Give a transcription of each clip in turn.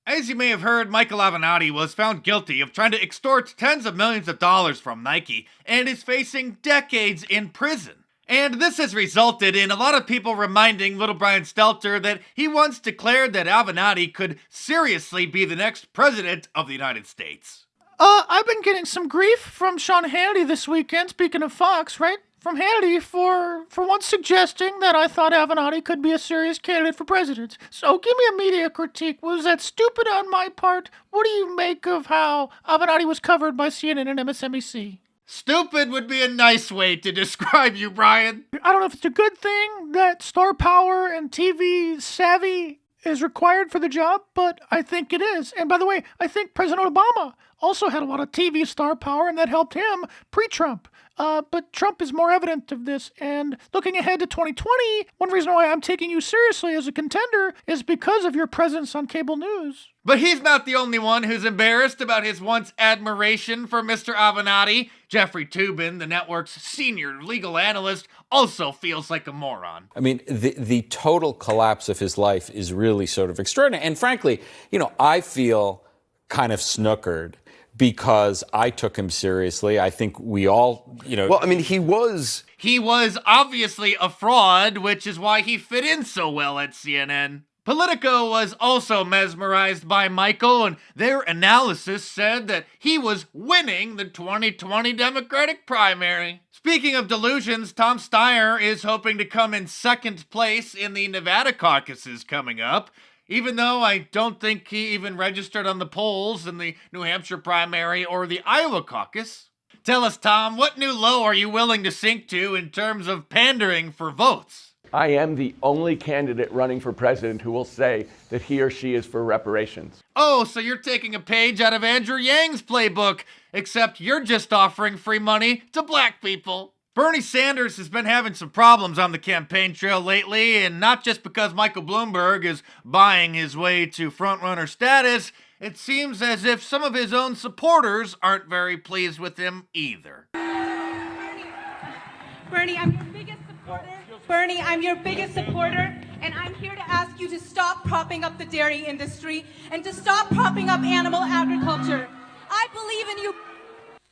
As you may have heard, Michael Avenatti was found guilty of trying to extort tens of millions of dollars from Nike and is facing decades in prison. And this has resulted in a lot of people reminding little Brian Stelter that he once declared that Avenatti could seriously be the next president of the United States. I've been getting some grief from Sean Hannity this weekend, speaking of Fox, right? From Hannity for once suggesting that I thought Avenatti could be a serious candidate for president. So give me a media critique. Was that stupid on my part? What do you make of how Avenatti was covered by CNN and MSNBC? Stupid would be a nice way to describe you, Brian. I don't know if it's a good thing that star power and TV savvy is required for the job, but I think it is. And by the way, I think President Obama also had a lot of TV star power, and that helped him pre-Trump. But Trump is more evident of this. And looking ahead to 2020, one reason why I'm taking you seriously as a contender is because of your presence on cable news. But he's not the only one who's embarrassed about his once admiration for Mr. Avenatti. Jeffrey Toobin, the network's senior legal analyst, also feels like a moron. I mean, the total collapse of his life is really sort of extraordinary. And frankly, I feel kind of snookered because I took him seriously. I think we all, Well, I mean, he was obviously a fraud, which is why he fit in so well at CNN. Politico was also mesmerized by Michael, and their analysis said that he was winning the 2020 Democratic primary. Speaking of delusions, Tom Steyer is hoping to come in second place in the Nevada caucuses coming up, even though I don't think he even registered on the polls in the New Hampshire primary or the Iowa caucus. Tell us, Tom, what new low are you willing to sink to in terms of pandering for votes? I am the only candidate running for president who will say that he or she is for reparations. Oh, so you're taking a page out of Andrew Yang's playbook, except you're just offering free money to black people. Bernie Sanders has been having some problems on the campaign trail lately, and not just because Michael Bloomberg is buying his way to frontrunner status. It seems as if some of his own supporters aren't very pleased with him either. Bernie, I'm your biggest supporter. Bernie, I'm your biggest supporter, and I'm here to ask you to stop propping up the dairy industry and to stop propping up animal agriculture. I believe in you.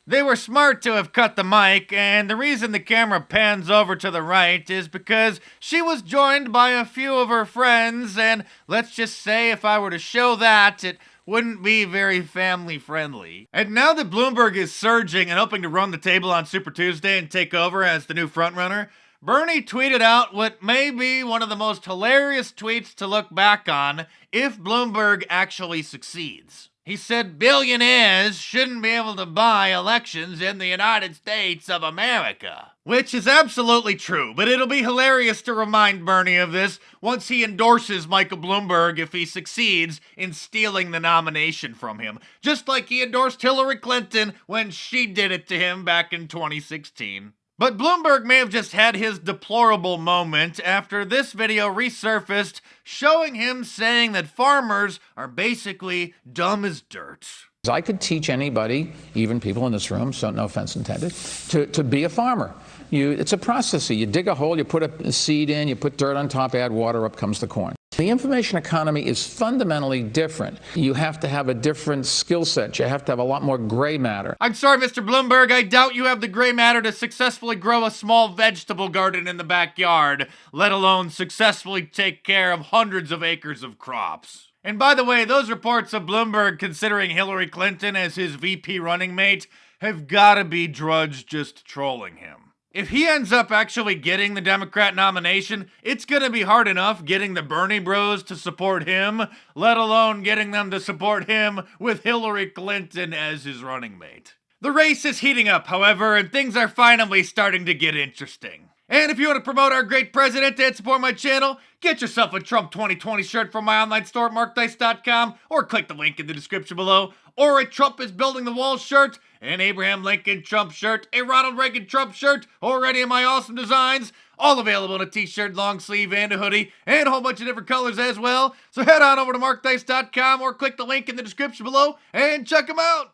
They were smart to have cut the mic, and the reason the camera pans over to the right is because she was joined by a few of her friends, and let's just say if I were to show that, it wouldn't be very family friendly. And now that Bloomberg is surging and hoping to run the table on Super Tuesday and take over as the new frontrunner, Bernie tweeted out what may be one of the most hilarious tweets to look back on if Bloomberg actually succeeds. He said billionaires shouldn't be able to buy elections in the United States of America. Which is absolutely true, but it'll be hilarious to remind Bernie of this once he endorses Michael Bloomberg if he succeeds in stealing the nomination from him. Just like he endorsed Hillary Clinton when she did it to him back in 2016. But Bloomberg may have just had his deplorable moment after this video resurfaced showing him saying that farmers are basically dumb as dirt. I could teach anybody, even people in this room, so no offense intended, to be a farmer. It's a process. You dig a hole, you put a seed in, you put dirt on top, add water, up comes the corn. The information economy is fundamentally different. You have to have a different skill set. You have to have a lot more gray matter. I'm sorry, Mr. Bloomberg, I doubt you have the gray matter to successfully grow a small vegetable garden in the backyard, let alone successfully take care of hundreds of acres of crops. And by the way, those reports of Bloomberg considering Hillary Clinton as his VP running mate have gotta be Drudge just trolling him. If he ends up actually getting the Democrat nomination, it's gonna be hard enough getting the Bernie bros to support him, let alone getting them to support him with Hillary Clinton as his running mate. The race is heating up, however, and things are finally starting to get interesting. And if you want to promote our great president and support my channel, get yourself a Trump 2020 shirt from my online store at markdice.com, or click the link in the description below, or a Trump is building the wall shirt, an Abraham Lincoln Trump shirt, a Ronald Reagan Trump shirt, or any of my awesome designs, all available in a t-shirt, long sleeve, and a hoodie, and a whole bunch of different colors as well. So head on over to markdice.com or click the link in the description below and check them out.